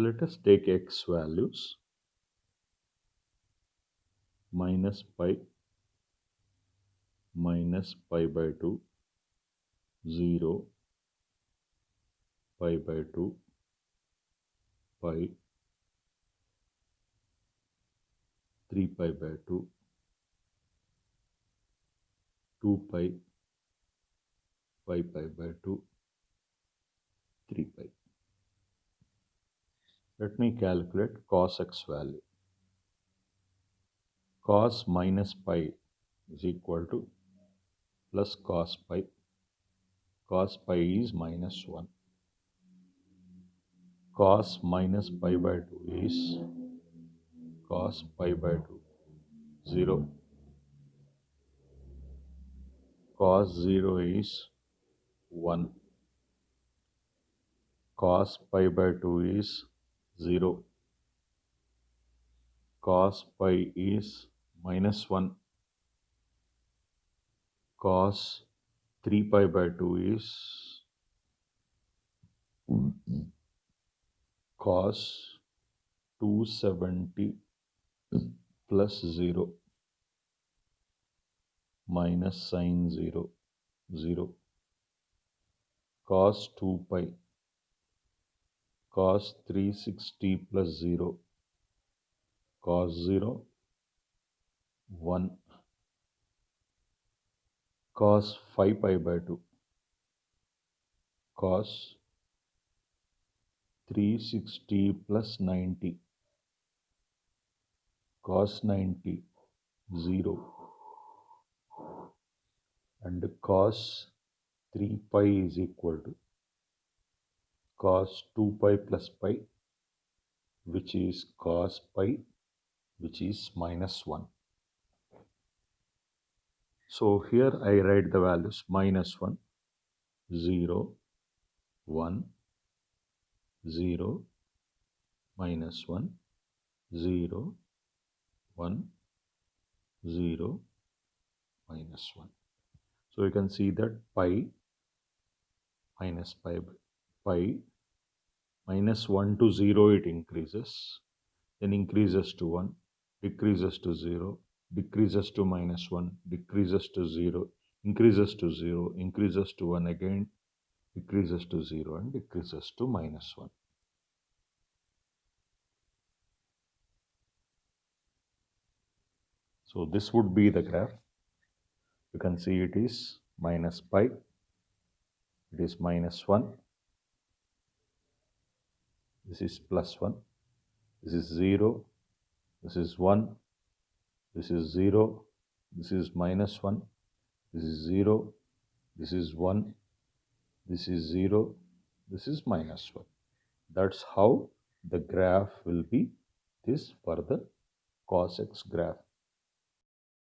let us take x values minus pi by 2, 0, pi by 2, pi, 3 pi by 2, 2 pi, 5 pi by 2, 3 pi. Let me calculate cos x value. Cos minus pi is equal to plus cos pi. Cos pi is minus 1. Cos minus pi by 2 is cos pi by 2, 0. Cos 0 is 1. Cos pi by 2 is 0. Cos pi is minus 1. Cos 3 pi by 2 is cos 270 plus 0 minus sin 0, 0. Cos 2 pi, cos 360 plus 0, cos 0, 1. Cos 5 pi by 2, cos 360 plus 90, cos 90, 0. And cos 3 pi is equal to cos 2 pi plus pi, which is cos pi, which is minus 1. So here I write the values minus 1, 0, 1, 0, minus 1, 0, 1, 0, minus 1. So you can see that pi minus pi by pi minus 1 to 0 it increases, then increases to 1, decreases to 0, decreases to minus 1, decreases to 0, increases to 0, increases to 1 again, decreases to 0 and decreases to minus 1. So this would be the graph. You can see it is minus pi, it is minus 1, this is plus 1, this is 0, this is 1, this is 0, this is minus 1, this is 0, this is 1, this is 0, this is minus 1. That's how the graph will be this for the cos x graph.